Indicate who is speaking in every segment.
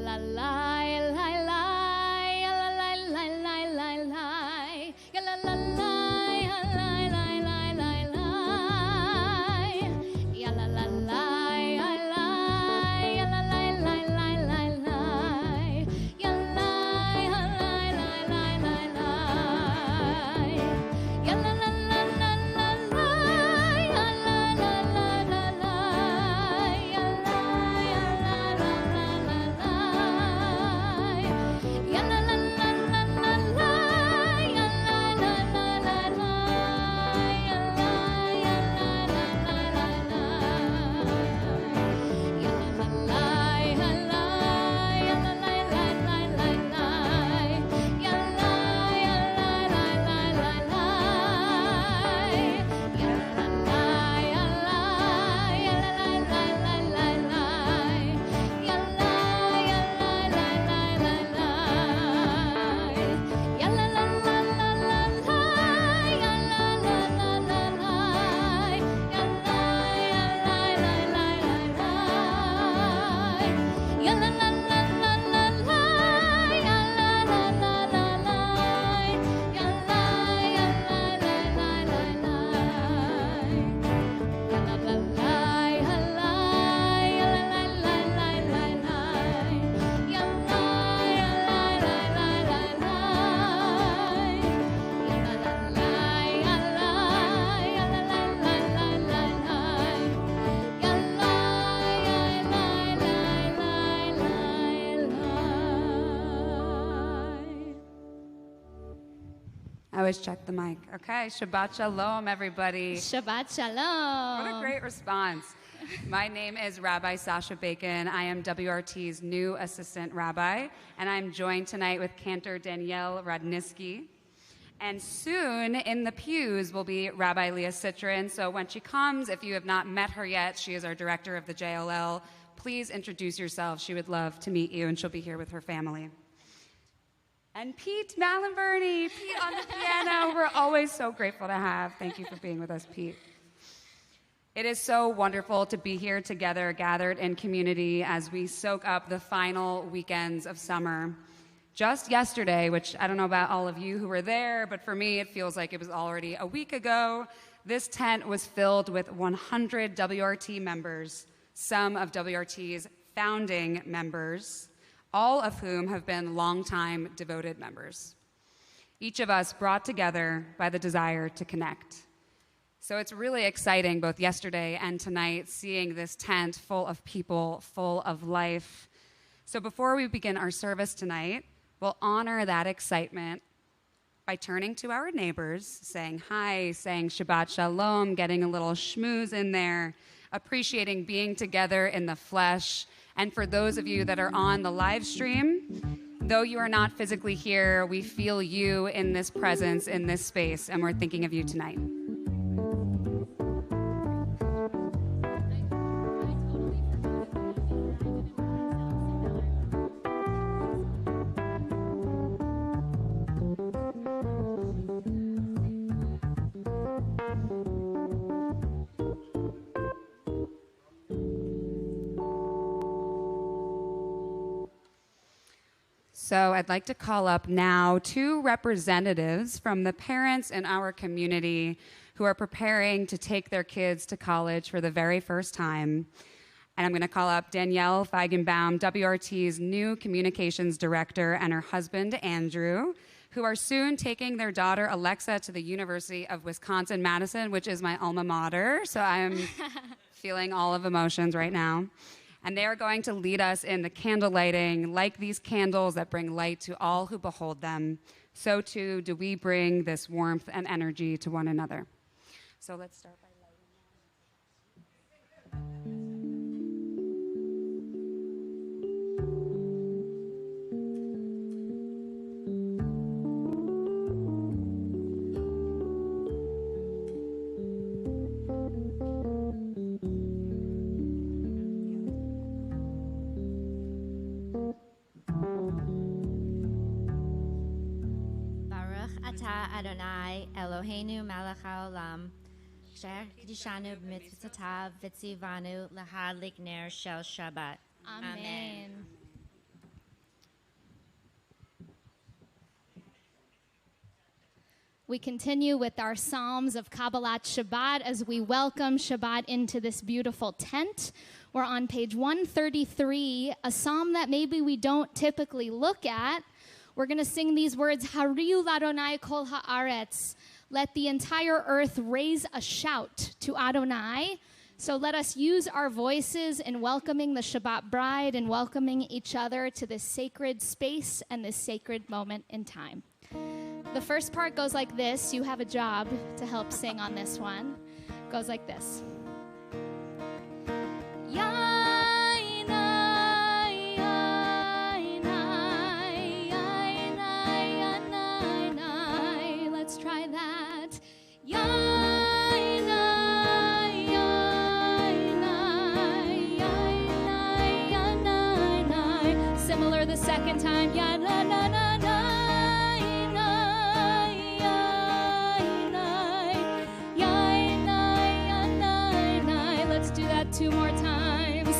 Speaker 1: la la la la ya la la la la la la ya la la la la la la la la ya la la la ya la ya la la la la la la ya la ya la la la la la ya la la la la la la ya la la la la la ya la ya la la la la la ya la la la la la la ya la la la la la ya la ya la la la la la ya la la la ya la ya la la la la la la ya la ya la la la la la ya la la ya la ya la la la la la la ya la ya la la la la la ya la la la la la la ya la la la la la ya la ya la la la la la ya la la la la la la ya la la la la la ya la ya la la la la la ya la la la ya la ya la la la la la la ya la ya la la la la la ya la la la ya la ya la la la la la la ya la
Speaker 2: I always check the mic. Okay, Shabbat Shalom, everybody.
Speaker 1: Shabbat Shalom.
Speaker 2: What a great response. My name is Rabbi Sasha Bacon. I am WRT's new assistant rabbi, and I'm joined tonight with Cantor Danielle Rodniski. And soon in the pews will be Rabbi Leah Citrin. So when she comes, if you have not met her yet, she is our director of the JLL. Please introduce yourself. She would love to meet you, and she'll be here with her family. And Pete Malinberni, Pete on the piano. We're always so grateful to have. Thank you for being with us, Pete. It is so wonderful to be here together, gathered in community as we soak up the final weekends of summer. Just yesterday, which I don't know about all of you who were there, but for me it feels like it was already a week ago, this tent was filled with 100 WRT members, some of WRT's founding members, all of whom have been longtime devoted members. Each of us brought together by the desire to connect. So it's really exciting, both yesterday and tonight, seeing this tent full of people, full of life. So before we begin our service tonight, we'll honor that excitement by turning to our neighbors, saying hi, saying Shabbat Shalom, getting a little schmooze in there, appreciating being together in the flesh. And for those of you that are on the live stream, though you are not physically here, we feel you in this presence, in this space, and we're thinking of you tonight. So I'd like to call up now two representatives from the parents in our community who are preparing to take their kids to college for the very first time. And I'm going to call up Danielle Feigenbaum, WRT's new communications director, and her husband, Andrew, who are soon taking their daughter, Alexa, to the University of Wisconsin-Madison, which is my alma mater. So I'm feeling all of emotions right now. And they are going to lead us in the candle lighting, like these candles that bring light to all who behold them. So too do we bring this warmth and energy to one another. So let's start by lighting.
Speaker 3: Adonai Eloheinu melech haolam asher kiddushanu b'mitzvotav v'tzivanu lahadlik ner shel Shabbat.
Speaker 1: Amen. We continue with our Psalms of Kabbalat Shabbat as we welcome Shabbat into this beautiful tent. We're on page 133, a psalm that maybe we don't typically look at. We're going to sing these words, Hariu Ladonai kol haaretz. Let the entire earth raise a shout to Adonai. So let us use our voices in welcoming the Shabbat bride and welcoming each other to this sacred space and this sacred moment in time. The first part goes like this. You have a job to help sing on this one. It goes like this. Let's try that. Similar the second time. Let's do that 2 more times.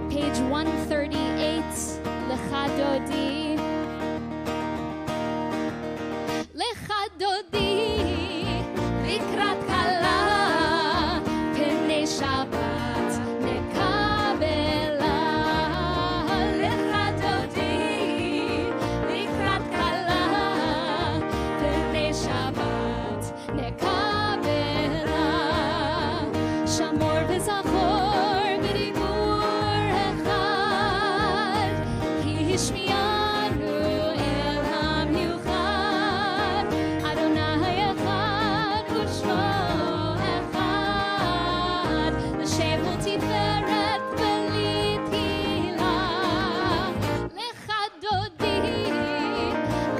Speaker 1: Page 138, Lecha Dodi. Lecha Dodi, Likrat Kala, Pnei Shabbat, Nekabela. Lecha Dodi, Likrat Kala, Pnei Shabbat, Nekabela. Shamor v'zachor, Hishmianu el hamiuchad, Adonai echad u'shmo echad, l'shem u'tiferet v'li tila, lecha dodi,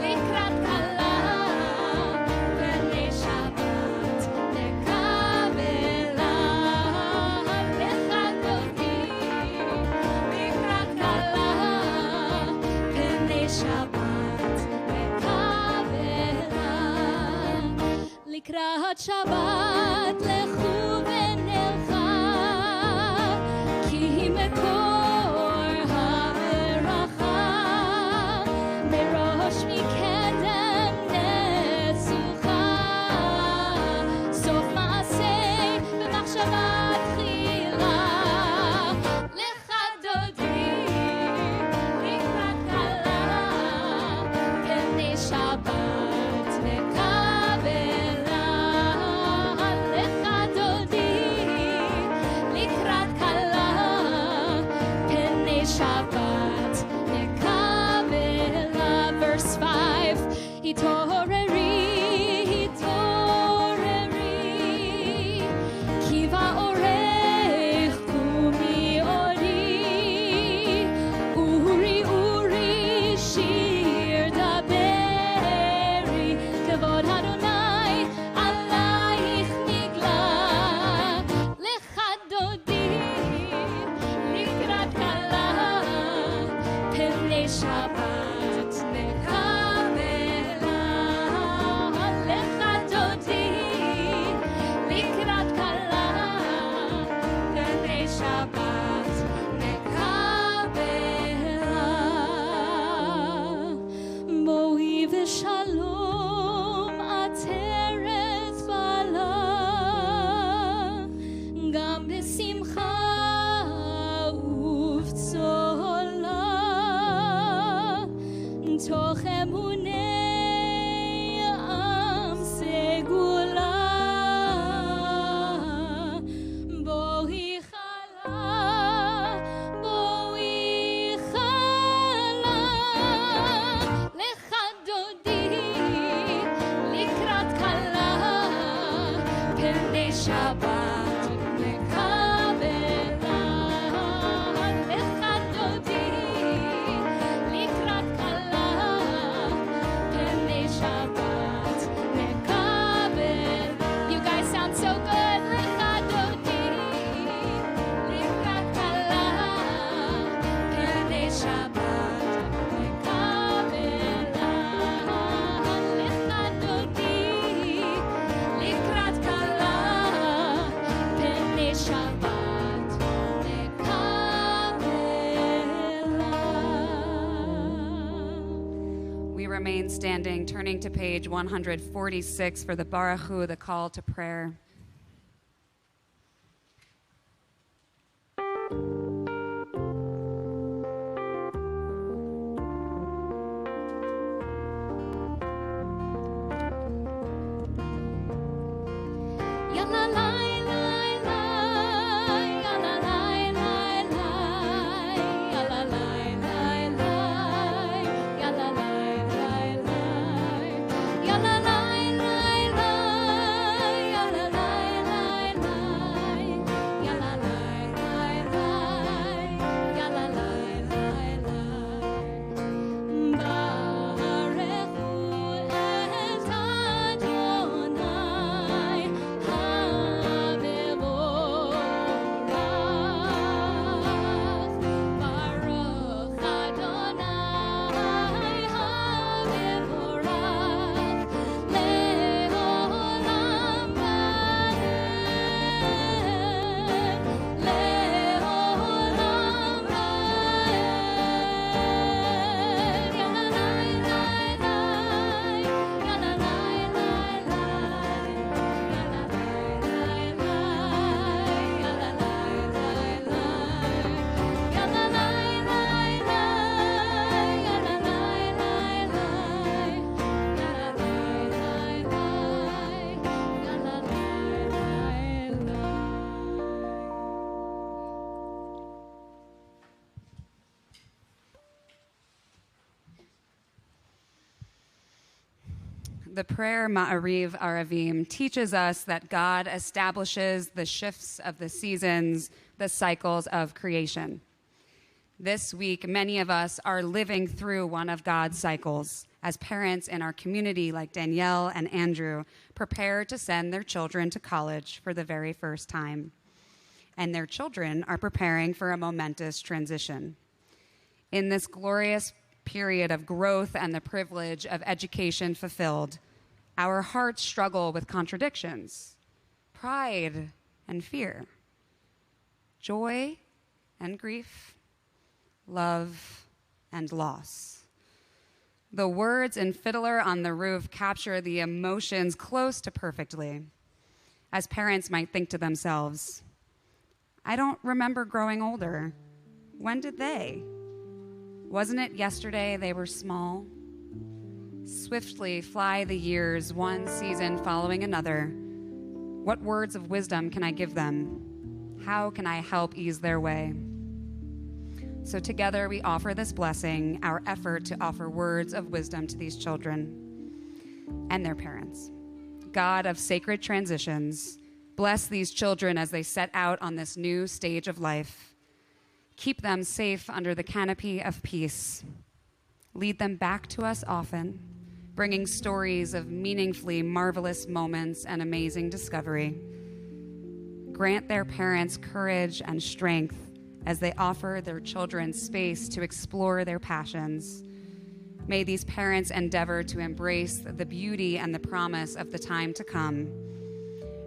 Speaker 1: likrat kala, pnei Shabbat nekabela, lecha dodi, likrat kala, Shabbat Mekabela. Likrat Shabbat lechu v'nelcha, ki mekor ha'beracha, merosh mikedem netzucha, sof ma'aseh v'machshava tchila, lecha dodi, likrat kala, Shabbat Mekabela,
Speaker 2: remain standing, turning to page 146 for the Baruch Hu, the call to prayer. The prayer Ma'ariv Aravim teaches us that God establishes the shifts of the seasons, the cycles of creation. This week, many of us are living through one of God's cycles as parents in our community, like Danielle and Andrew, prepare to send their children to college for the very first time. And their children are preparing for a momentous transition. In this glorious period of growth and the privilege of education fulfilled, our hearts struggle with contradictions, pride and fear, joy and grief, love and loss. The words in Fiddler on the Roof capture the emotions close to perfectly, as parents might think to themselves, I don't remember growing older. When did they? Wasn't it yesterday they were small? Swiftly fly the years, one season following another. What words of wisdom can I give them? How can I help ease their way? So together we offer this blessing, our effort to offer words of wisdom to these children and their parents. God of sacred transitions, bless these children as they set out on this new stage of life. Keep them safe under the canopy of peace. Lead them back to us often, bringing stories of meaningfully marvelous moments and amazing discovery. Grant their parents courage and strength as they offer their children space to explore their passions. May these parents endeavor to embrace the beauty and the promise of the time to come.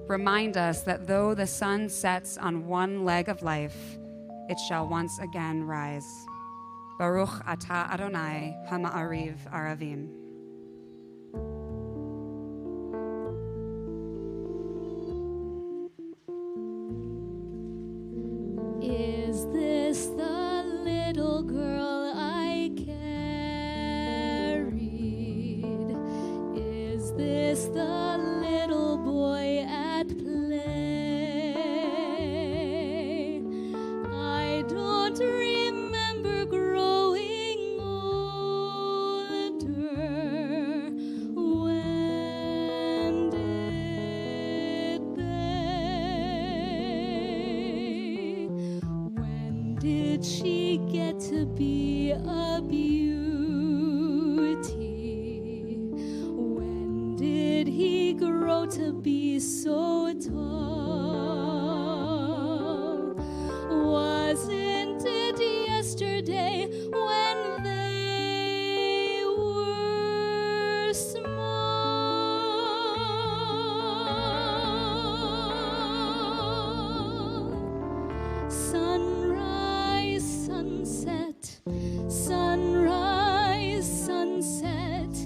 Speaker 2: Remind us that though the sun sets on one leg of life, it shall once again rise. Baruch atah Adonai hama'ariv aravim.
Speaker 1: Is this the little girl I carried? Is this the little boy at play? I don't remember growing older. When did they? When did she get to be a beauty? When did he grow to be so tall? Wasn't it yesterday when they were small? Sunrise, sunset, sunrise, sunset.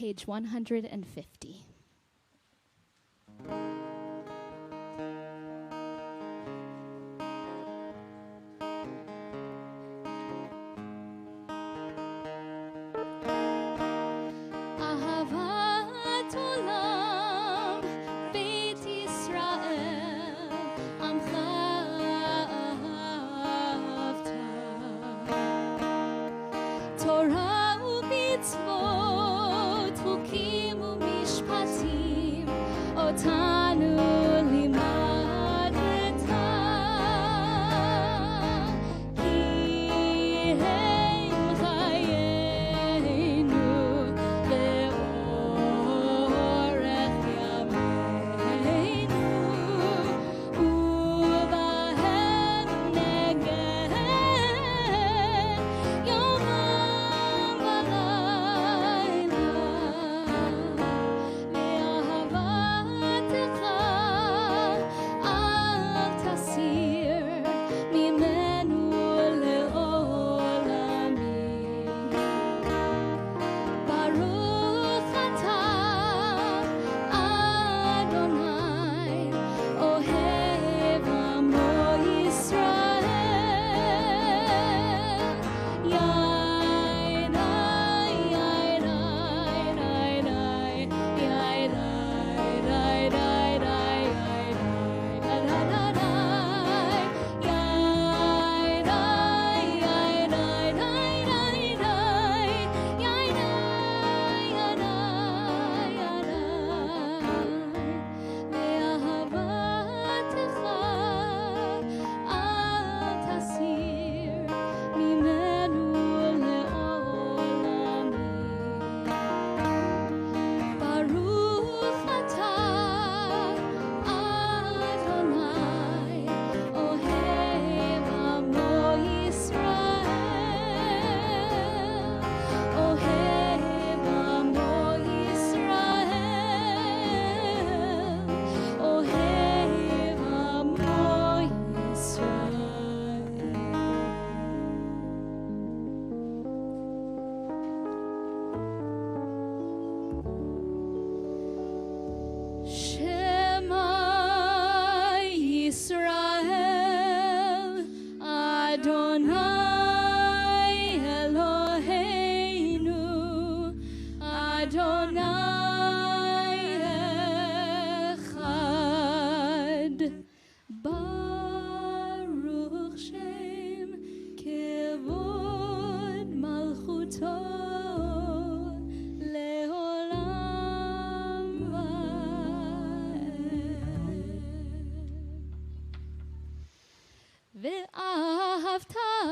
Speaker 1: page 150.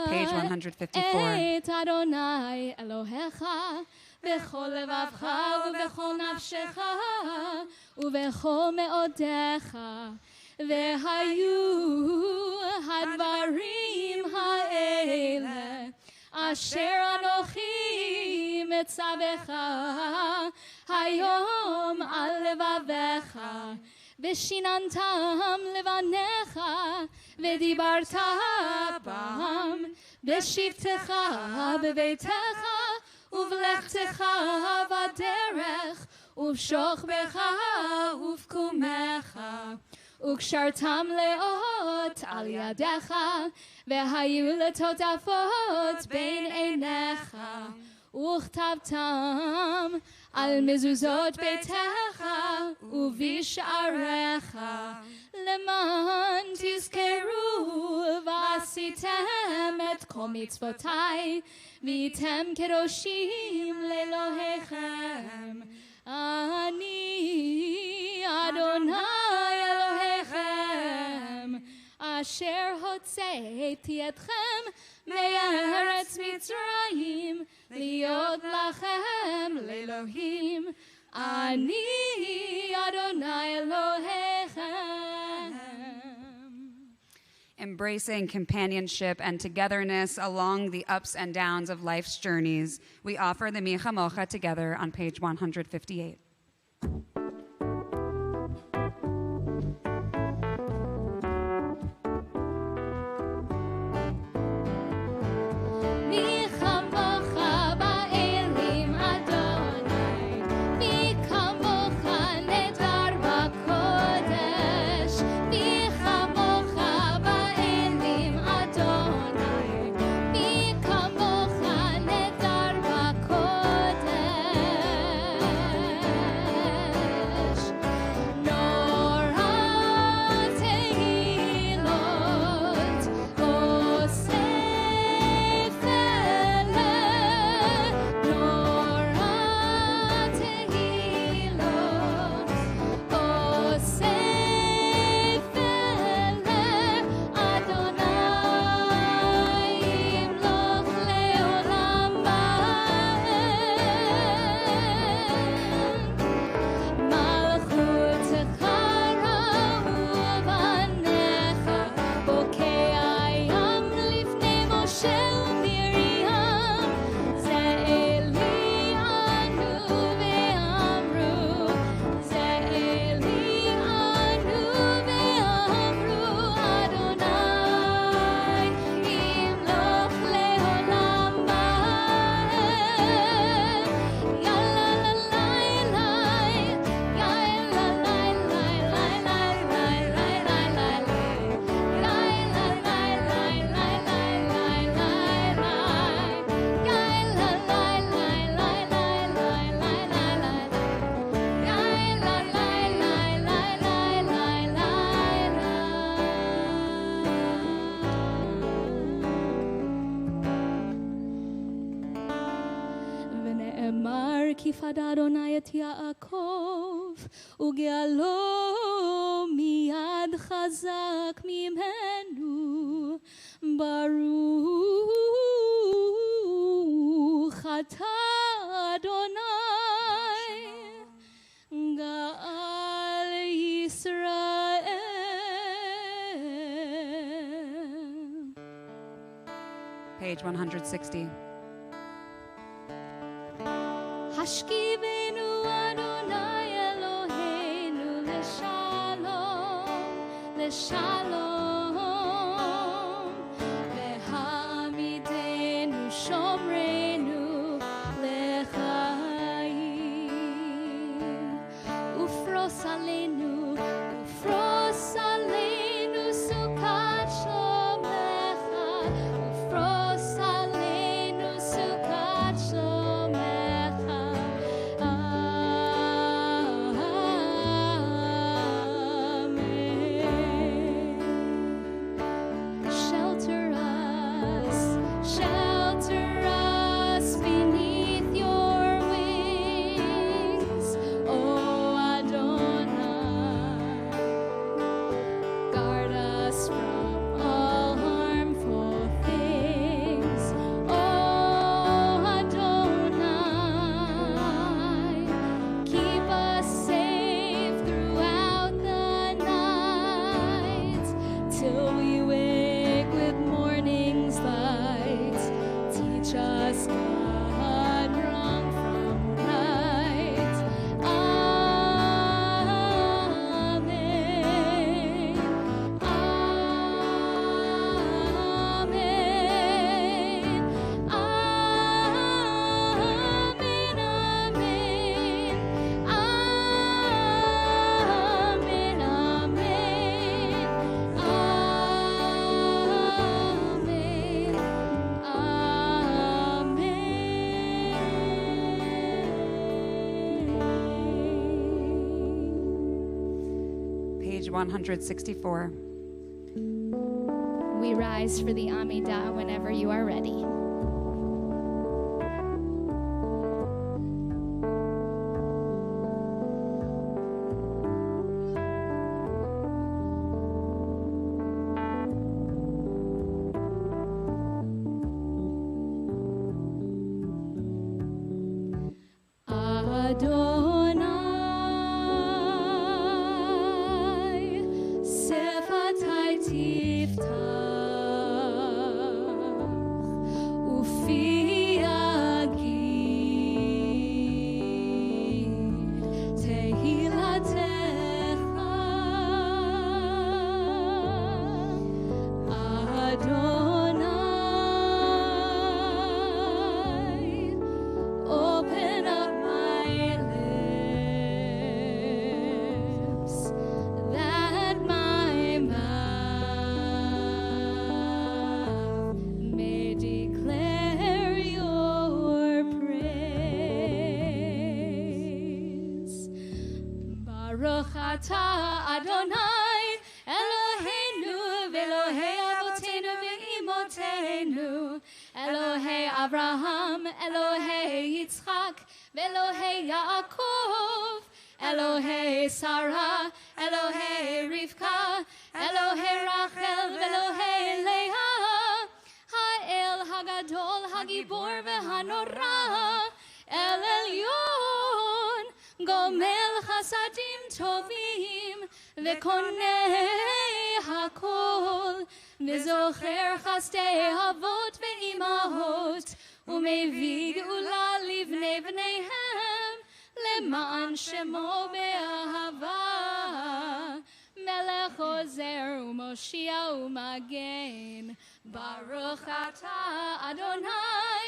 Speaker 2: Page 154.
Speaker 1: את אדוני אלוהיך בכל לבבך ובכל נפשך ובכל מאודיך, והיו הדברים האלה אשר אנוכי מצווך היום על לבביך, ושיננתם לבניך ודיברת בם בשבתך בביתך ובלכתך בדרך ובשוכבך ובקומך, וקשרתם לאות על ידיך, והיו לטוטפות בין עיניך, וכתבתם על מזוזות ביתך ובשעריך, למען תזכרו ועשיתם את כל מצוותיי, והייתם קדושים לאלוהיכם. אני אדוני אלוהיכם, אשר הוצאתי אתכם מארץ מצרים, להיות לכם לאלוהים. אני אדוני אלוהיכם.
Speaker 2: Embracing companionship and togetherness along the ups and downs of life's journeys, we offer the Mi Chamocha together on page 158.
Speaker 1: נאמר כי פדה אדוני את יעקב וגאלו מיד חזק ממנו ברוך אתה אדוני גאל ישראל.
Speaker 2: Page 160.
Speaker 1: השכיבנו אדוני אלוהינו לשלום, לשלום, והעמידנו שומרנו לחיים, ופרוס עלינו סוכת שלומך, ופרוס עלינו סוכת שלומך. Shelter us beneath your wings, oh Adonai. Guard us from all harmful things, oh Adonai. Keep us safe throughout the night, till we wake with morning's light. Teach us, God, wrong from right. Amen. Amen. Amen. Amen.
Speaker 2: Page 164.
Speaker 1: We rise for the Amidah whenever you are ready. Adonai, sefatai tiftach, ufi agid tehilatecha. Adonai, open up my lips, that my mouth may declare your praise. Baruch atah Adonai Eloheinu v'Elohei avotenu v'imotenu, Elohei Avraham, Elohei Yitzchak, v'Elohei Yaakov, Elohei Sarah, Elohei Rivka, Elohei Rachel, v'Elohei Leah, Ha'el Hagadol, Hagibor v'Hanora, El Elyon, Gomel Chasadim Tovim, v'Konei Hakol, v'Zocher Chasdei Avot v'Imahot, U'mevii Geula livnei bneihem, Leman Shemo be'ahava, Melech Ozer u'Moshia u'Magen, Baruch atah Adonai,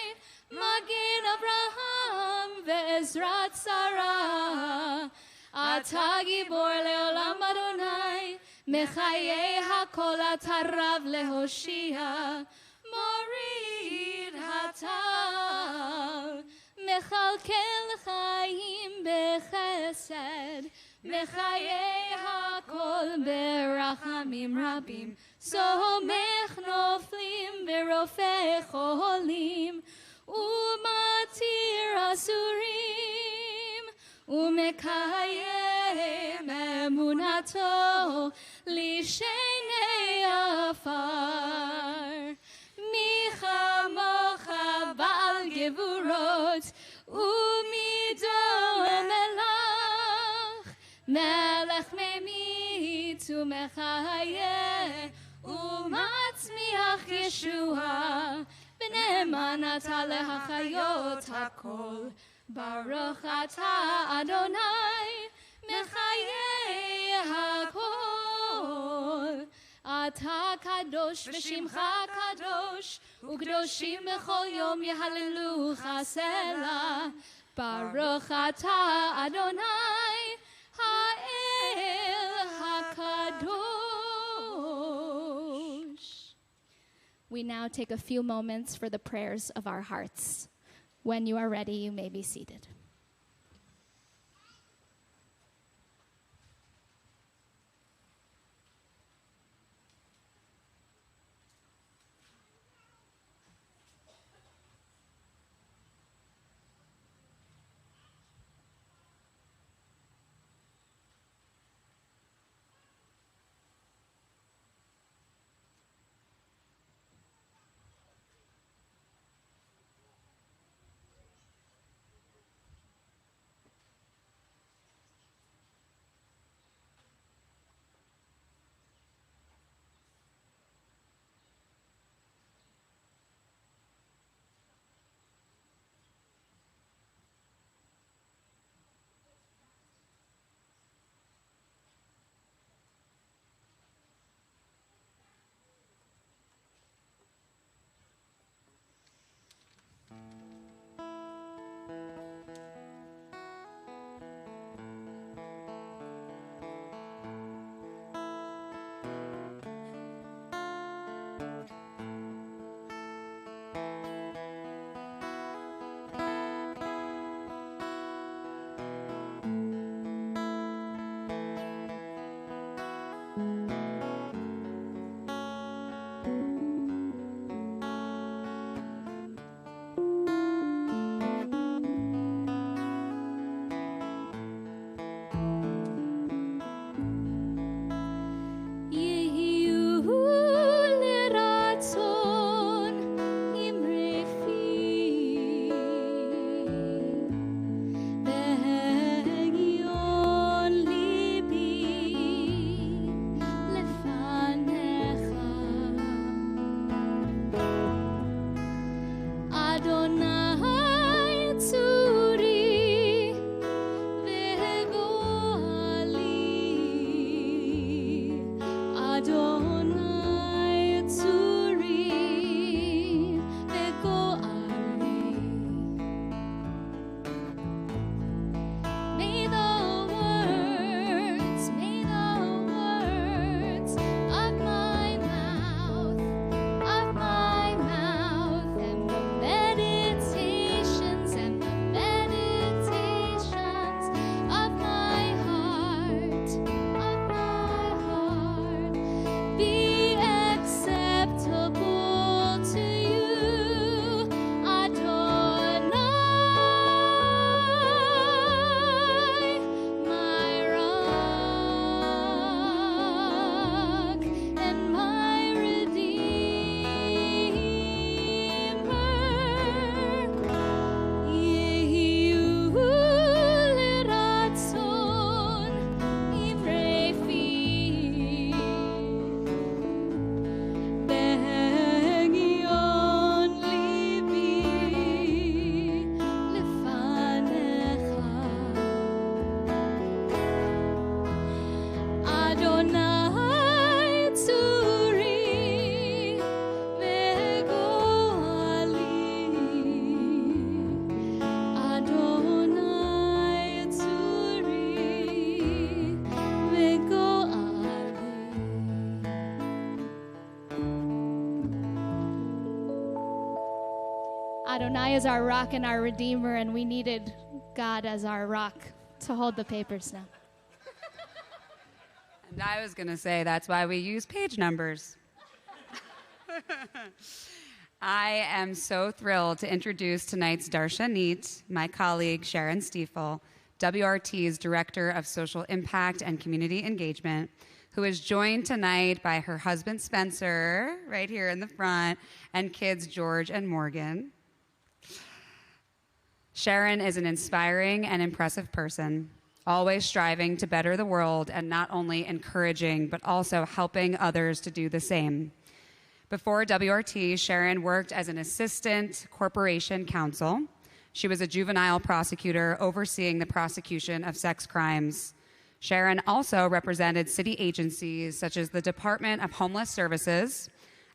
Speaker 1: Magen Avraham ve'Ezrat Sarah, Atah Gibor le'olam Adonai, Mechayei hakol atah Rav lehoshia, Morid hatal, Mechalkel chaim bechesed, Mechayei hakol berachamim rabim, Somech noflim verofei cholim, Umatir asur ומקיים אמונתו לשני עפר. מי כמוך בעל גבורות ומידו מלך, מלך ממית ומחיה ומצמיח ישועה, בנאמנתה להחיות הכל. ברוך אתה אדוני מחיי הכל. אתה קדוש ושמך קדוש, וקדושים בכל יום יהללוך סלה. ברוך אתה אדוני האל הקדוש. We now take a few moments for the prayers of our hearts. When you are ready, you may be seated. Adonai is our rock and our redeemer, and we needed God as our rock to hold the papers now.
Speaker 2: And I was going to say that's why we use page numbers. I am so thrilled to introduce tonight's Darshanit, my colleague Sharon Stiefel, WRT's Director of Social Impact and Community Engagement, who is joined tonight by her husband, Spencer, right here in the front, and kids, George and Morgan. Sharon is an inspiring and impressive person, always striving to better the world and not only encouraging, but also helping others to do the same. Before WRT, Sharon worked as an assistant corporation counsel. She was a juvenile prosecutor overseeing the prosecution of sex crimes. Sharon also represented city agencies such as the Department of Homeless Services,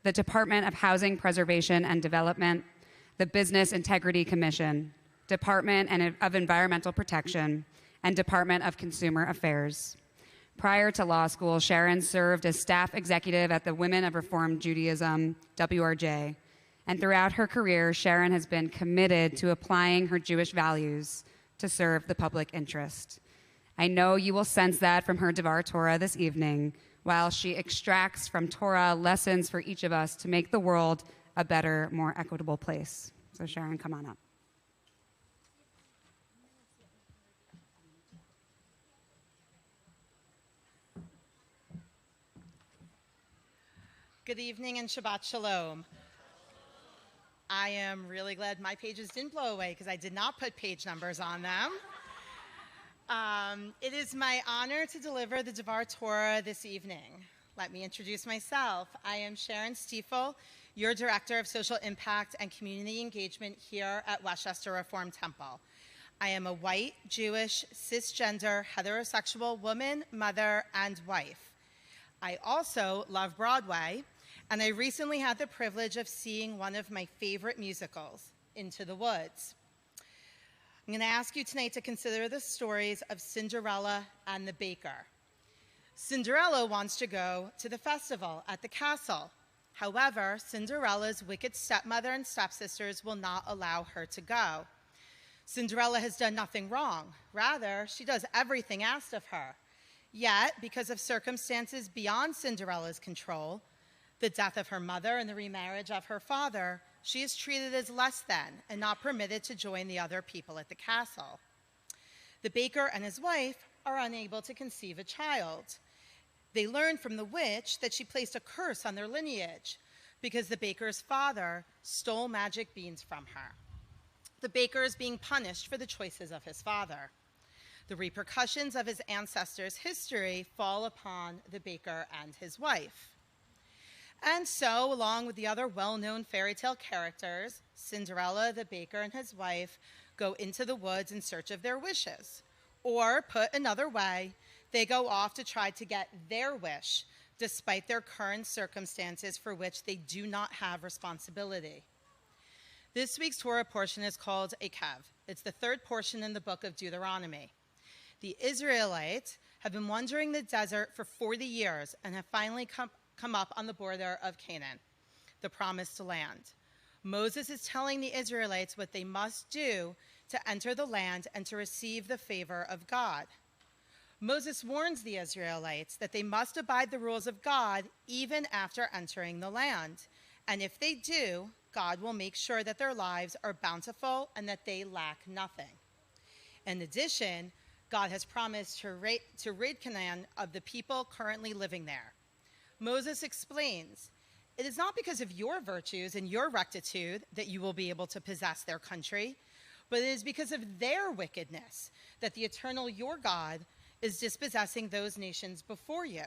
Speaker 2: the Department of Housing Preservation and Development, the Business Integrity Commission, Department of Environmental Protection, and Department of Consumer Affairs. Prior to law school, Sharon served as staff executive at the Women of Reformed Judaism, WRJ. And throughout her career, Sharon has been committed to applying her Jewish values to serve the public interest. I know you will sense that from her Devar Torah this evening, while she extracts from Torah lessons for each of us to make the world a better, more equitable place. So Sharon, come on up.
Speaker 4: Good evening and Shabbat Shalom. I am really glad my pages didn't blow away because I did not put page numbers on them. It is my honor to deliver the Devar Torah this evening. Let me introduce myself. I am Sharon Stiefel, your Director of Social Impact and Community Engagement here at Westchester Reform Temple. I am a white, Jewish, cisgender, heterosexual woman, mother, and wife. I also love Broadway, and I recently had the privilege of seeing one of my favorite musicals, Into the Woods. I'm going to ask you tonight to consider the stories of Cinderella and the baker. Cinderella wants to go to the festival at the castle. However, Cinderella's wicked stepmother and stepsisters will not allow her to go. Cinderella has done nothing wrong. Rather, she does everything asked of her. Yet, because of circumstances beyond Cinderella's control, the death of her mother and the remarriage of her father, she is treated as less than and not permitted to join the other people at the castle. The baker and his wife are unable to conceive a child. They learn from the witch that she placed a curse on their lineage because the baker's father stole magic beans from her. The baker is being punished for the choices of his father. The repercussions of his ancestors' history fall upon the baker and his wife. And so, along with the other well-known fairy tale characters, Cinderella, the baker, and his wife go into the woods in search of their wishes. Or, put another way, they go off to try to get their wish, despite their current circumstances for which they do not have responsibility. This week's Torah portion is called a Kev. It's the third portion in the book of Deuteronomy. The Israelites have been wandering the desert for 40 years and have finally come up on the border of Canaan, the promised land. Moses is telling the Israelites what they must do to enter the land and to receive the favor of God. Moses warns the Israelites that they must abide the rules of God even after entering the land. And if they do, God will make sure that their lives are bountiful and that they lack nothing. In addition, God has promised to rid Canaan of the people currently living there. Moses explains, it is not because of your virtues and your rectitude that you will be able to possess their country, but it is because of their wickedness that the eternal your God is dispossessing those nations before you.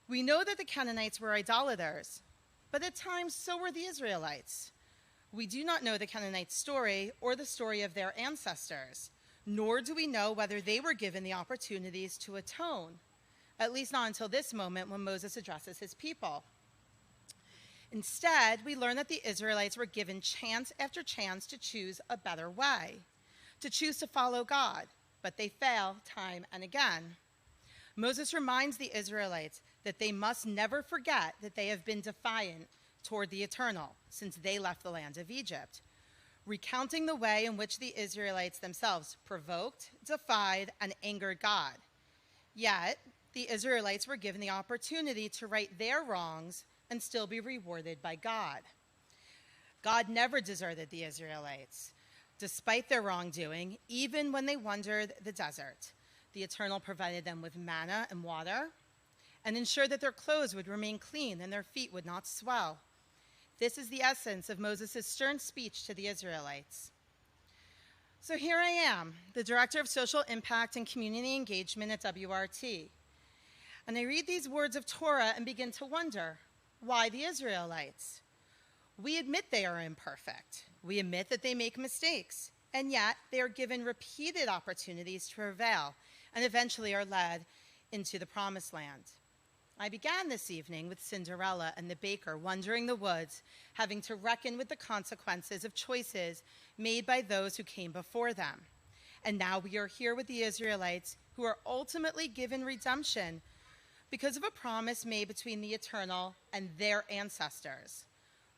Speaker 4: We know that the Canaanites were idolaters, but at times so were the Israelites. We do not know the Canaanite story or the story of their ancestors, nor do we know whether they were given the opportunities to atone, at least not until this moment when Moses addresses his people. Instead, we learn that the Israelites were given chance after chance to choose a better way, to choose to follow God, but they fail time and again. Moses reminds the Israelites that they must never forget that they have been defiant toward the Eternal since they left the land of Egypt, recounting the way in which the Israelites themselves provoked, defied, and angered God. Yet, the Israelites were given the opportunity to right their wrongs and still be rewarded by God. God never deserted the Israelites. Despite their wrongdoing, even when they wandered the desert, the Eternal provided them with manna and water and ensured that their clothes would remain clean and their feet would not swell. This is the essence of Moses' stern speech to the Israelites. So here I am, the Director of Social Impact and Community Engagement at WRT. And I read these words of Torah and begin to wonder, why the Israelites? We admit they are imperfect. We admit that they make mistakes. And yet, they are given repeated opportunities to prevail and eventually are led into the promised land. I began this evening with Cinderella and the baker wandering the woods, having to reckon with the consequences of choices made by those who came before them. And now we are here with the Israelites, who are ultimately given redemption because of a promise made between the Eternal and their ancestors.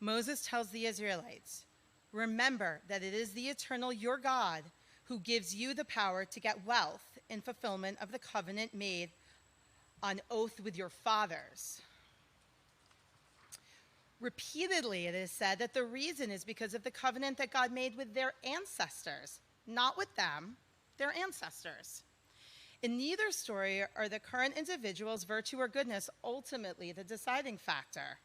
Speaker 4: Moses tells the Israelites, remember that it is the Eternal, your God, who gives you the power to get wealth in fulfillment of the covenant made on oath with your fathers. Repeatedly, it is said that the reason is because of the covenant that God made with their ancestors, not with them, their ancestors. In neither story are the current individual's virtue or goodness ultimately the deciding factor.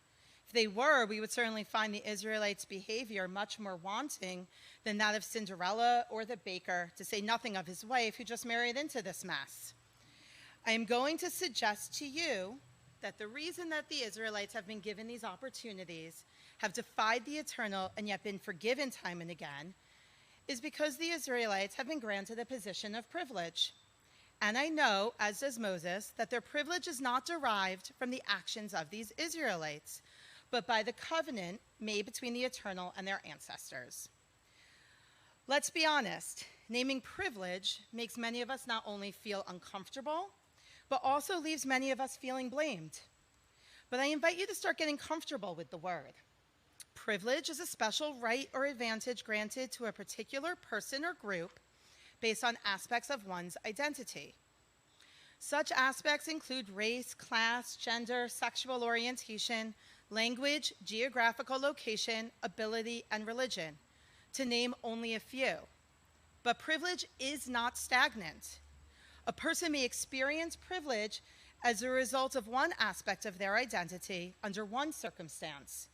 Speaker 4: If they were, we would certainly find the Israelites' behavior much more wanting than that of Cinderella or the baker, to say nothing of his wife, who just married into this mess. I am going to suggest to you that the reason that the Israelites have been given these opportunities, have defied the Eternal, and yet been forgiven time and again, is because the Israelites have been granted a position of privilege. And I know, as does Moses, that their privilege is not derived from the actions of these Israelites, but by the covenant made between the Eternal and their ancestors. Let's be honest, naming privilege makes many of us not only feel uncomfortable, but also leaves many of us feeling blamed. But I invite you to start getting comfortable with the word. Privilege is a special right or advantage granted to a particular person or group based on aspects of one's identity. Such aspects include race, class, gender, sexual orientation, language, geographical location, ability, and religion, to name only a few. But privilege is not stagnant. A person may experience privilege as a result of one aspect of their identity under one circumstance,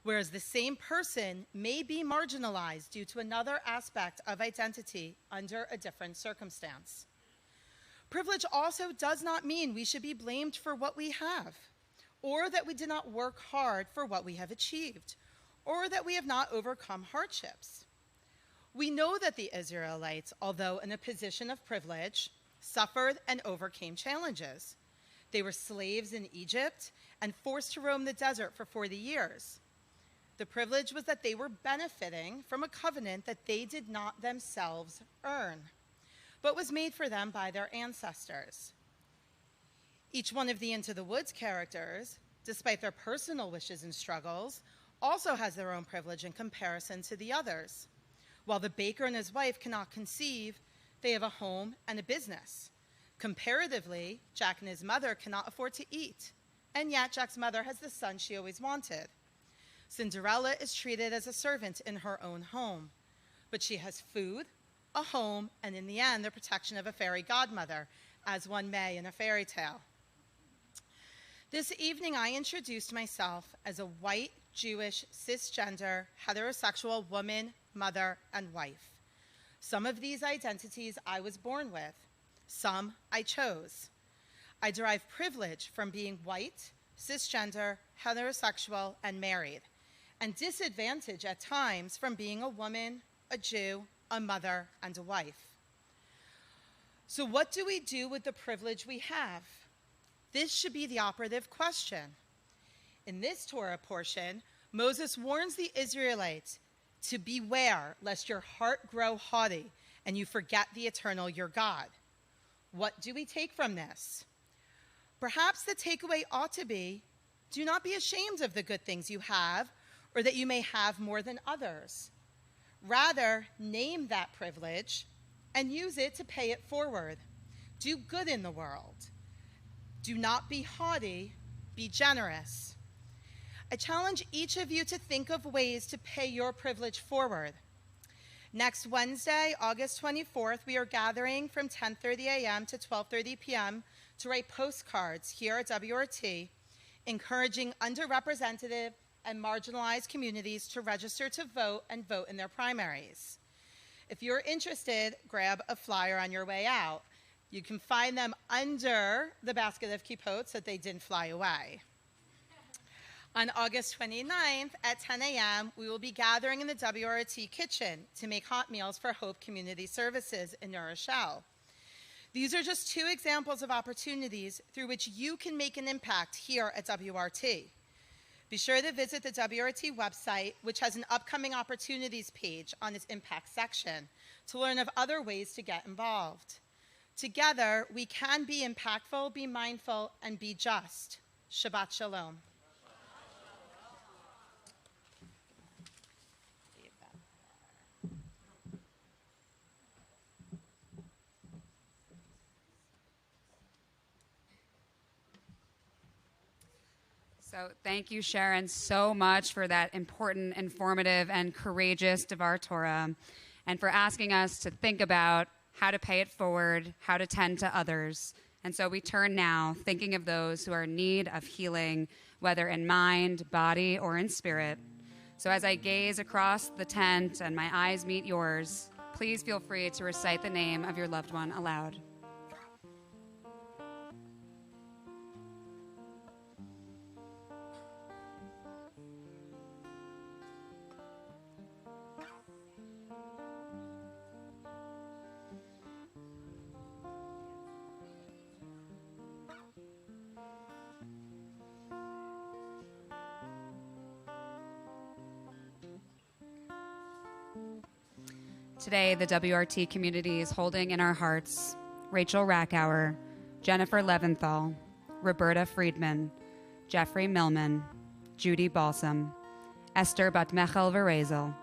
Speaker 4: whereas the same person may be marginalized due to another aspect of identity under a different circumstance. Privilege also does not mean we should be blamed for what we have, or that we did not work hard for what we have achieved, or that we have not overcome hardships. We know that the Israelites, although in a position of privilege, suffered and overcame challenges. They were slaves in Egypt and forced to roam the desert for 40 years. The privilege was that they were benefiting from a covenant that they did not themselves earn, but was made for them by their ancestors. Each one of the Into the Woods characters, despite their personal wishes and struggles, also has their own privilege in comparison to the others. While the baker and his wife cannot conceive, they have a home and a business. Comparatively, Jack and his mother cannot afford to eat, and yet Jack's mother has the son she always wanted. Cinderella is treated as a servant in her own home, but she has food, a home, and in the end, the protection of a fairy godmother, as one may in a fairy tale. This evening, I introduced myself as a white, Jewish, cisgender, heterosexual woman, mother, and wife. Some of these identities I was born with. Some I chose. I derive privilege from being white, cisgender, heterosexual, and married, and disadvantage at times from being a woman, a Jew, a mother, and a wife. So what do we do with the privilege we have? This should be the operative question. In this Torah portion, Moses warns the Israelites to beware lest your heart grow haughty and you forget the Eternal, your God. What do we take from this? Perhaps the takeaway ought to be, do not be ashamed of the good things you have or that you may have more than others. Rather, name that privilege and use it to pay it forward. Do good in the world. Do not be haughty, be generous. I challenge each of you to think of ways to pay your privilege forward. Next Wednesday, August 24th, we are gathering from 10:30 a.m. to 12:30 p.m. to write postcards here at WRT, encouraging underrepresented and marginalized communities to register to vote and vote in their primaries. If you're interested, grab a flyer on your way out. You can find them under the basket of kippot so that they didn't fly away. On August 29th at 10 a.m., we will be gathering in the WRT kitchen to make hot meals for Hope Community Services in New Rochelle. These are just two examples of opportunities through which you can make an impact here at WRT. Be sure to visit the WRT website, which has an upcoming opportunities page on its impact section, to learn of other ways to get involved. Together, we can be impactful, be mindful, and be just. Shabbat Shalom.
Speaker 2: So thank you, Sharon, so much for that important, informative, and courageous Devar Torah, and for asking us to think about how to pay it forward, how to tend to others. And so we turn now, thinking of those who are in need of healing, whether in mind, body, or in spirit. So as I gaze across the tent and my eyes meet yours, please feel free to recite the name of your loved one aloud. Today, the WRT community is holding in our hearts Rachel Rackauer, Jennifer Leventhal, Roberta Friedman, Jeffrey Millman, Judy Balsam, Esther bat Mechel Verezel,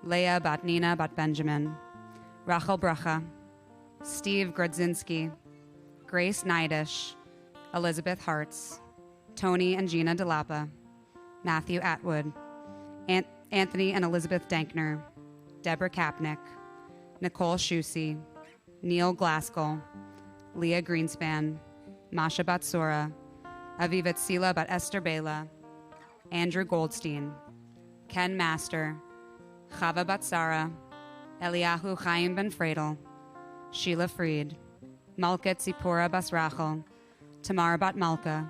Speaker 2: Leah bat Nina bat Benjamin, Rachel Bracha, Steve Grodzinski, Grace Neidish, Elizabeth Hartz, Tony and Gina DeLappa, Matthew Atwood, Anthony and Elizabeth Dankner, Deborah Kapnick, Nicole Shusi, Neil Glaskell, Leah Greenspan, Masha Batsura, Aviva Tsila Bat Esther Bela, Andrew Goldstein, Ken Master, Chava Batsara, Eliyahu Chaim Ben Fredel, Sheila Fried, Malka Tzipora Bas Rachel, Tamar Bat Malka,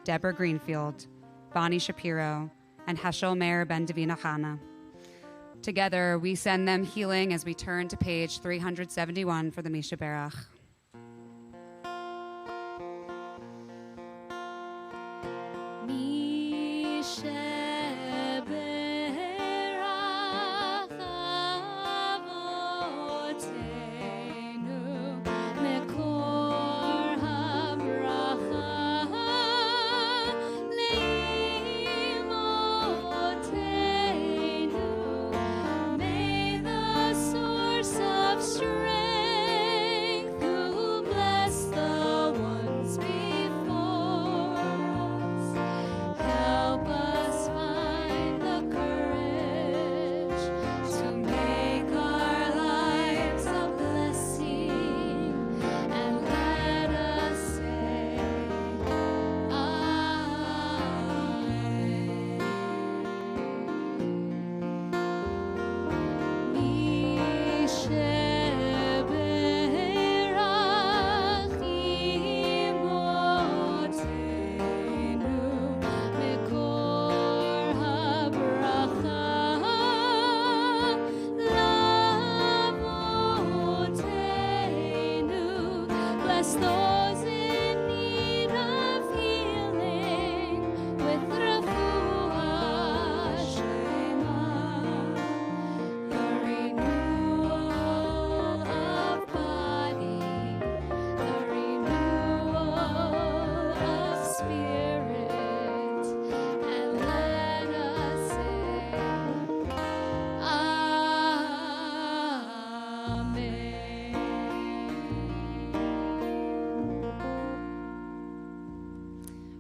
Speaker 2: Deborah Greenfield, Bonnie Shapiro, and Heschel Meir Ben Davina Chana. Together, we send them healing as we turn to page 371 for the Misha Berach.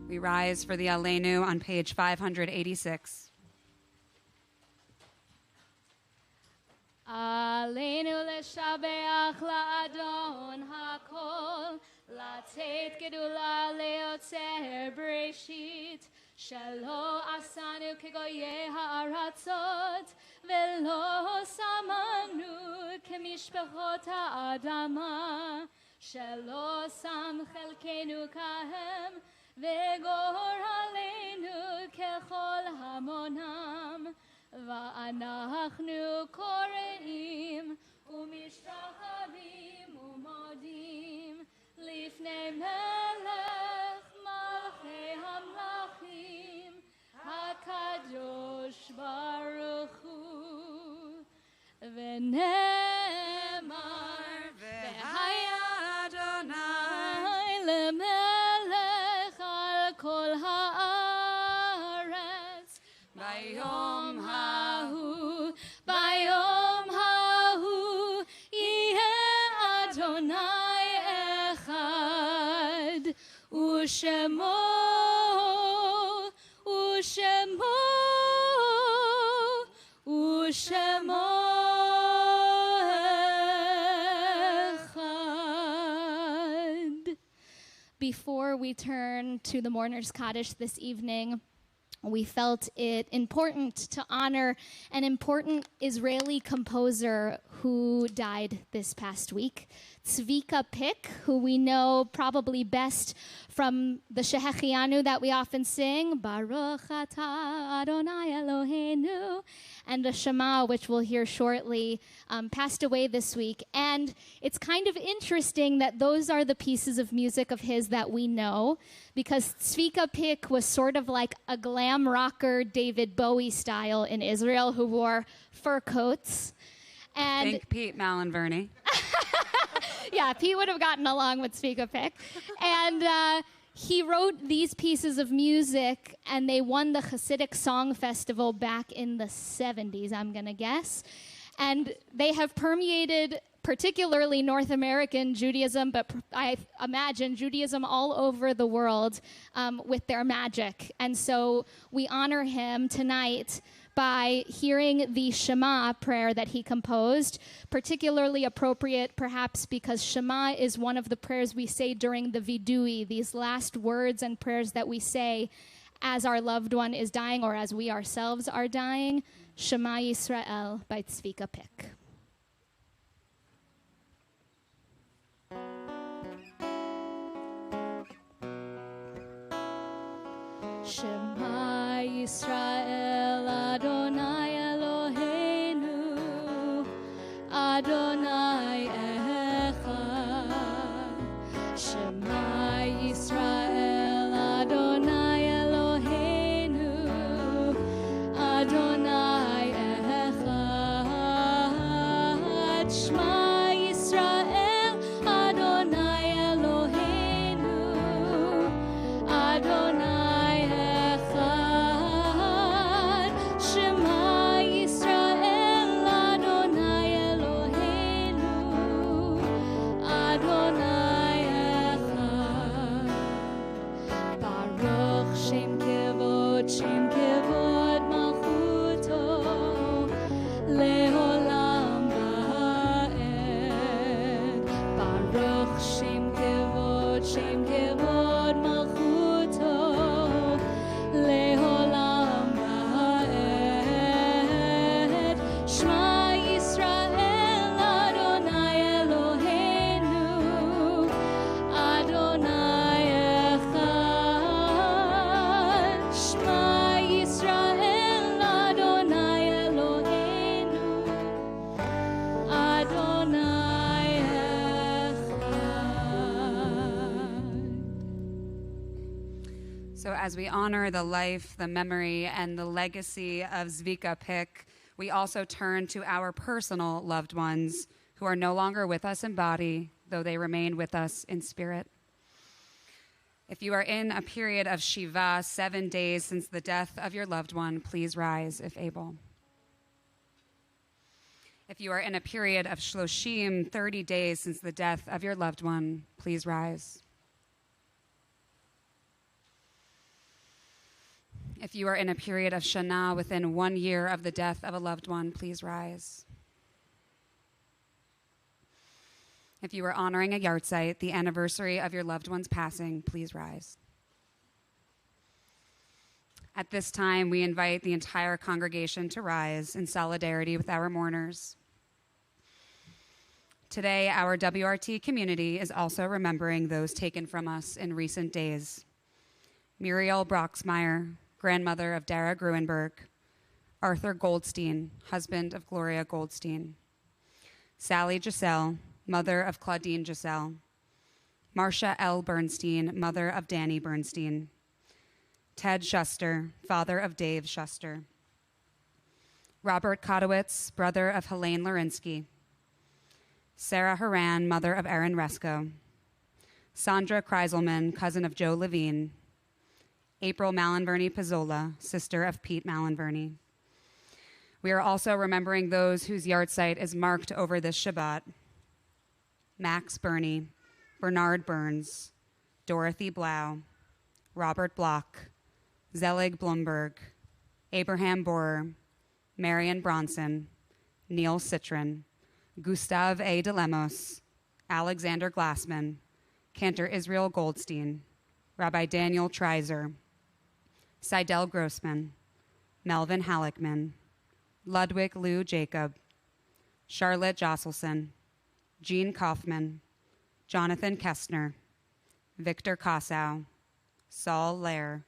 Speaker 2: We rise for the Aleinu on page 586.
Speaker 1: Aleinu לשבח לאדון הכל, לתת גדולה ליוצר בראשית, שלא עשנו כגויי הארצות, ולא שמנו כמשפחות האדמה, שלא שם חלקנו כהם, וגורלנו ככל המונם. ואנחנו קוראים ומשתחווים ומודים לפני מלך מלכי המלכים, הקדוש ברוך הוא. ונאמר והיה אדוני למלך על כל הארץ ביום ההוא, ביום ההוא יהיה אדוני אחד, ושמו אחד. Before we turn to the Mourner's Kaddish this evening, we felt it important to honor an important Israeli composer who died this past week, Tzvika Pick, who we know probably best from the Shehechianu that we often sing, Baruch Atah Adonai Eloheinu, and the Shema, which we'll hear shortly, passed away this week. And it's kind of interesting that those are the pieces of music of his that we know, because Tzvika Pick was sort of like a glam rocker David Bowie style in Israel who wore fur coats. And
Speaker 2: Think Pete Malinverni.
Speaker 1: yeah, Pete would have gotten along with Tzvika Pick. And he wrote these pieces of music, and they won the Hasidic Song Festival back in the 70s, I'm going to guess. And they have permeated particularly North American Judaism, but I imagine Judaism all over the world with their magic. And so we honor him tonight by hearing the Shema prayer that he composed, particularly appropriate perhaps because Shema is one of the prayers we say during the Vidui, these last words and prayers that we say as our loved one is dying or as we ourselves are dying. Shema Yisrael by Tzvika Pick. Shema Yisrael Adonai Eloheinu Adonai Echad. Shema Yisrael Adonai Eloheinu Adonai Echad. Shema Yisrael Adonai Eloheinu Adonai Shem kevod malchuto leolam va'ed. Baruch Shem kevod malchuto leolam va'ed. Shema Yisrael Adonai Eloheinu Adonai Echad. Shema Yisrael Adonai Eloheinu Adonai Echad.
Speaker 2: So as we honor the life, the memory, and the legacy of Tzvika Pick, we also turn to our personal loved ones who are no longer with us in body, though they remain with us in spirit. If you are in a period of Shiva, 7 days since the death of your loved one, please rise if able. If you are in a period of Shloshim, 30 days since the death of your loved one, please rise. If you are in a period of Shana within 1 year of the death of a loved one, please rise. If you are honoring a yahrzeit, the anniversary of your loved one's passing, please rise. At this time, we invite the entire congregation to rise in solidarity with our mourners. Today, our WRT community is also remembering those taken from us in recent days. Muriel Broxmeyer, grandmother of Dara Gruenberg. Arthur Goldstein, husband of Gloria Goldstein. Sally Giselle, mother of Claudine Giselle. Marcia L. Bernstein, mother of Danny Bernstein. Ted Schuster, father of Dave Schuster. Robert Kotowitz, brother of Helene Lorinsky. Sarah Haran, mother of Aaron Resko. Sandra Kreiselman, cousin of Joe Levine. April Malinverni Pizzola, sister of Pete Malinverni. We are also remembering those whose yahrzeit is marked over this Shabbat. Max Burney, Bernard Burns, Dorothy Blau, Robert Block, Zelig Blumberg, Abraham Borer, Marion Bronson, Neil Citron, Gustav A. de Lemos, Alexander Glassman, Cantor Israel Goldstein, Rabbi Daniel Treiser, Seidel Grossman, Melvin Halleckman, Ludwig Lou Jacob, Charlotte Josselson, Jean Kaufman, Jonathan Kestner, Victor Kossow, Saul Lair,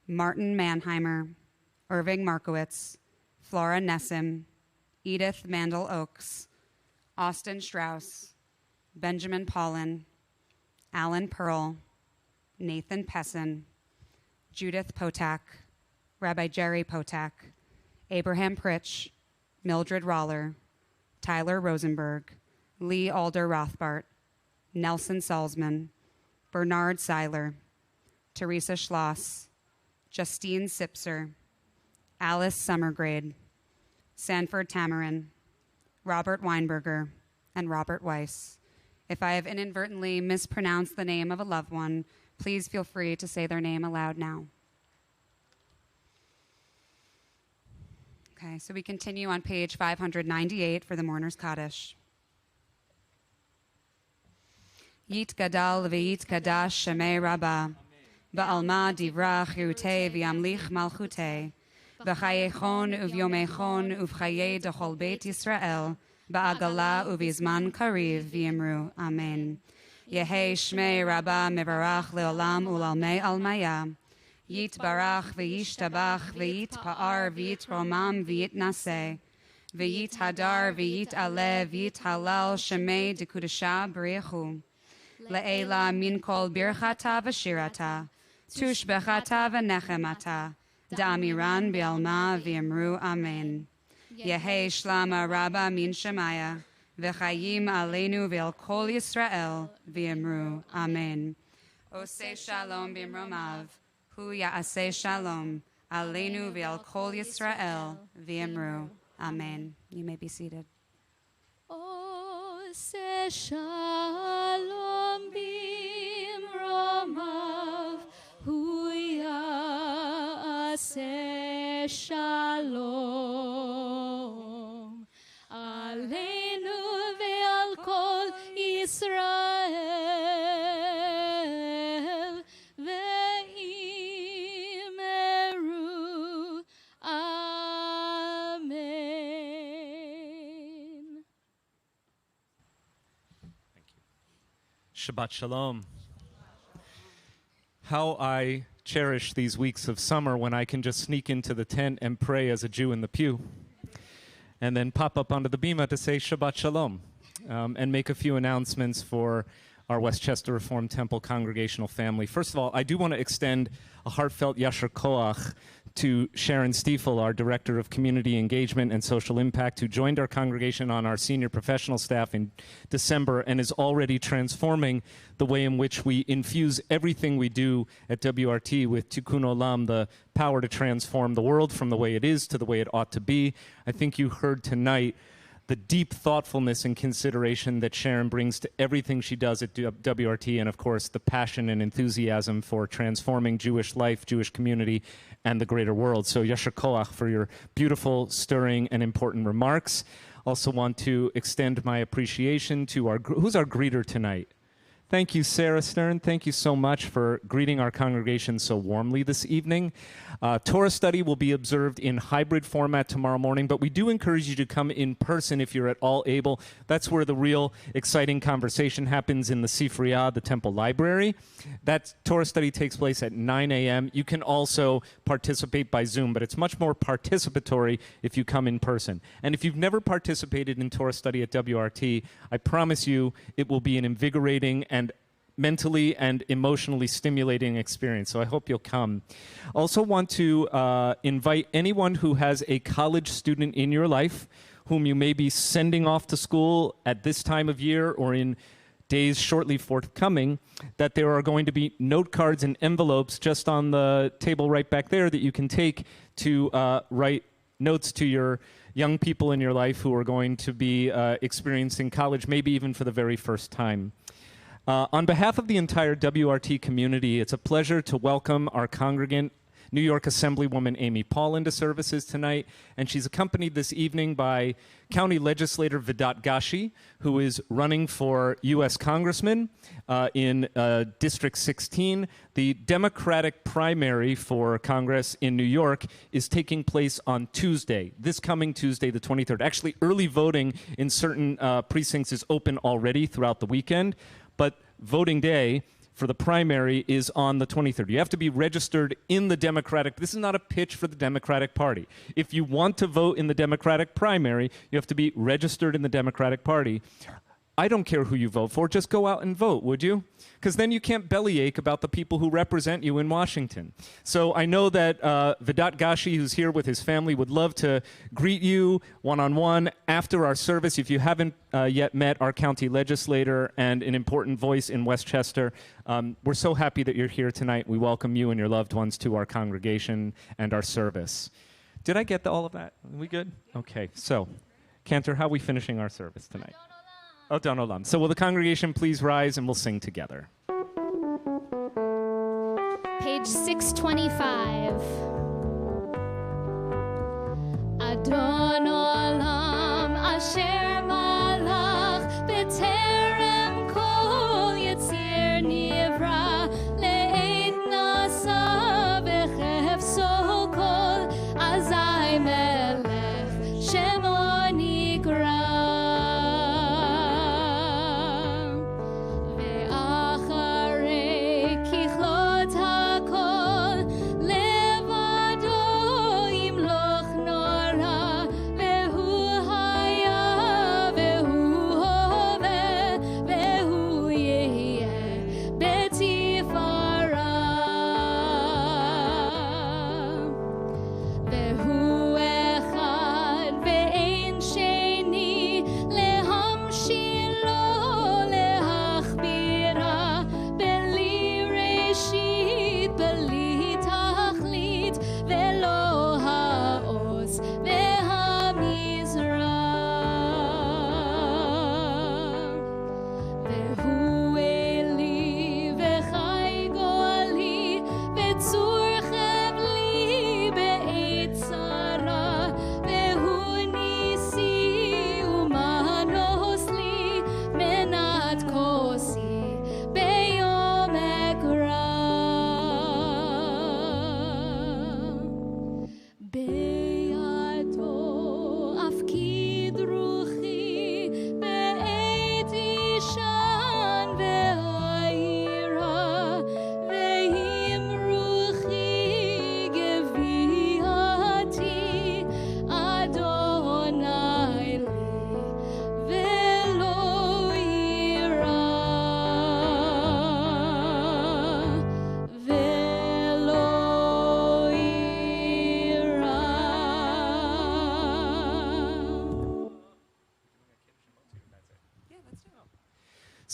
Speaker 2: Martin Mannheimer, Irving Markowitz, Flora Nessim, Edith Mandel Oaks, Austin Strauss, Benjamin Paulin, Alan Pearl, Nathan Pessin, Judith Potak, Rabbi Jerry Potak, Abraham Pritch, Mildred Roller, Tyler Rosenberg, Lee Alder Rothbart, Nelson Salzman, Bernard Seiler, Teresa Schloss, Justine Sipser, Alice Summergrade, Sanford Tamarin, Robert Weinberger, and Robert Weiss. If I have inadvertently mispronounced the name of a loved one, please feel free to say their name aloud now. Okay, so we continue on page 598 for the Mourner's Kaddish. Yit Gadal v'yit Kadash Shemei Rabbah, Ba'alma divrach Yirutei v'yamlich malchutei, B'chayechon uv'yomechon uv'chayei dechol Beit Yisrael, Ba'agala uv'izman kariv v'yimru. Amen. Yehei Shmei Rabbah mevarach leolam ulalmei almaya, Yit barach v'yishtabach v'yit pa'ar v'yit romam v'yit naseh, v'yit hadar v'yit aleh v'yit halal shemei dekudesha b'richu. Le'ela min kol birchata v'shirata, tushbechata v'nechemata, da'amiran bi'alma v'yamru amen. Yehei shlama rabba min shemaya, v'chayim aleinu v'el kol Yisrael v'yamru amen. Oseh shalom b'imromav, hu ya'aseh shalom, aleinu v'el kol Yisrael v'yamru amen. You may be seated.
Speaker 1: Oseh shalom b'imromav, hu ya'aseh shalom, aleinu ve'al kol Yisrael ve'imeru amen.
Speaker 5: Shabbat Shalom. How I cherish these weeks of summer when I can just sneak into the tent and pray as a Jew in the pew, and then pop up onto the bima to say Shabbat Shalom, and make a few announcements for our Westchester Reform Temple congregational family. First of all, I do want to extend a heartfelt Yasher Koach to Sharon Stiefel, our Director of Community Engagement and Social Impact, who joined our congregation on our senior professional staff in December and is already transforming the way in which we infuse everything we do at WRT with Tikkun Olam, the power to transform the world from the way it is to the way it ought to be. I think you heard tonight the deep thoughtfulness and consideration that Sharon brings to everything she does at WRT, and of course the passion and enthusiasm for transforming Jewish life, Jewish community, and the greater world. So Yasher Koach for your beautiful, stirring, and important remarks. Also want to extend my appreciation to who's our greeter tonight? Thank you, Sarah Stern. Thank you so much for greeting our congregation so warmly this evening. Torah study will be observed in hybrid format tomorrow morning, but we do encourage you to come in person if you're at all able. That's where the real exciting conversation happens in the Sifriya, the temple library. That Torah study takes place at 9 a.m. You can also participate by Zoom, but it's much more participatory if you come in person. And if you've never participated in Torah study at WRT, I promise you it will be an invigorating and mentally and emotionally stimulating experience. So I hope you'll come. Also want to invite anyone who has a college student in your life whom you may be sending off to school at this time of year or in days shortly forthcoming, that there are going to be note cards and envelopes just on the table right back there that you can take to write notes to your young people in your life who are going to be experiencing college, maybe even for the very first time. On behalf of the entire WRT community, it's a pleasure to welcome our congregant, New York Assemblywoman Amy Paul, into services tonight. And she's accompanied this evening by County Legislator Vedat Gashi, who is running for U.S. Congressman in District 16. The Democratic primary for Congress in New York is taking place on Tuesday, this coming Tuesday, the 23rd. Actually, early voting in certain precincts is open already throughout the weekend. But voting day for the primary is on the 23rd. You have to be registered in the Democratic. This is not a pitch for the Democratic Party. If you want to vote in the Democratic primary, you have to be registered in the Democratic Party. I don't care who you vote for. Just go out and vote, would you? Because then you can't bellyache about the people who represent you in Washington. So I know that Vedat Gashi, who's here with his family, would love to greet you one-on-one after our service. If you haven't yet met our county legislator and an important voice in Westchester, we're so happy that you're here tonight. We welcome you and your loved ones to our congregation and our service. Did I get all of that? Are we good? Okay, so Cantor, how are we finishing our service tonight? Adon Olam. So will the congregation please rise and we'll sing together.
Speaker 1: Page 625. Adon Olam Asher Malach B'terem Kol Yetzir Nivra Le'ed Nasa V'chefso Kol Azai Melech Shemo Nikra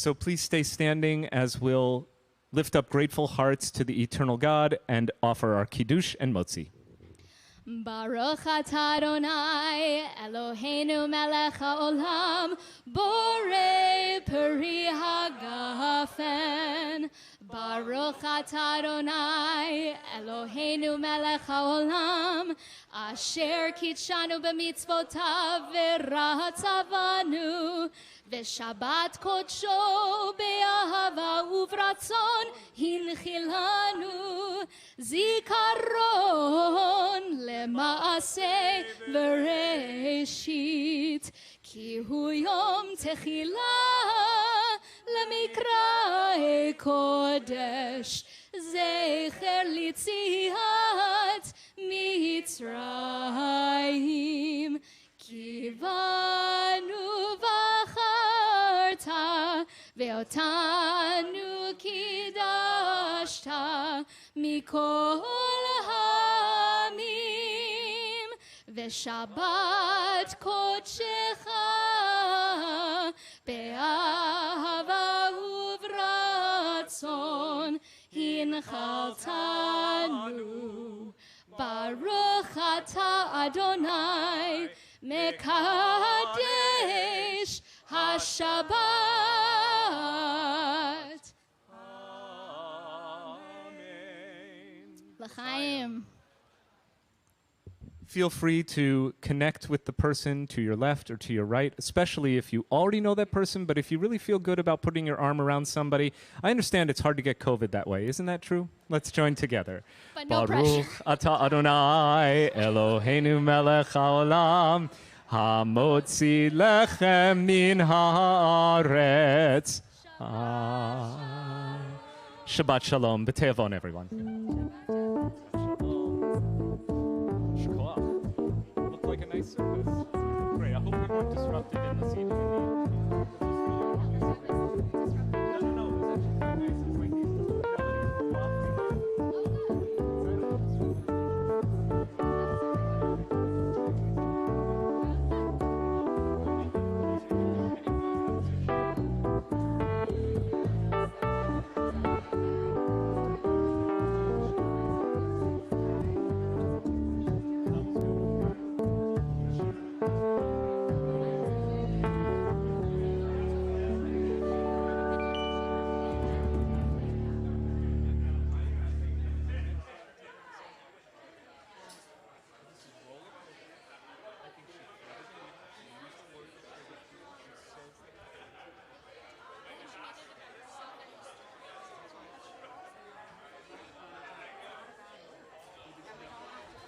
Speaker 5: So please stay standing as we'll lift up grateful hearts to the eternal God and offer our Kiddush and Motzi.
Speaker 1: Baruch atah Adonai Eloheinu melech haolam borei peri hagafen Baruch atah Adonai, Eloheinu melech haolam, asher kitshanu b'mitzvotav v'ratzavanu, v'shabbat kodsho be'ahava uvratzon hinchilanu, zikaron lema'aseh v'reshit, ki hu yom techilah למקרא קודש, זכר ליציאת מצרים, כי בנו בחרת, ואותנו קידשת מכל העמים, ושבת קודשך באהבה וברצון הנחלתנו. ברוך אתה אדוני מקדש השבת. לחיים.
Speaker 5: Feel free to connect with the person to your left or to your right, especially if you already know that person. But if you really feel good about putting your arm around somebody, I understand it's hard to get COVID that way. Isn't that true? Let's join together.
Speaker 1: But no pressure.
Speaker 5: Baruch atah Adonai Eloheinu melech haolam hamotzi lechem min haaretz. Shabbat shalom. B'teavon, everyone. Looked like a nice service. Great. I hope we weren't disrupted in this evening.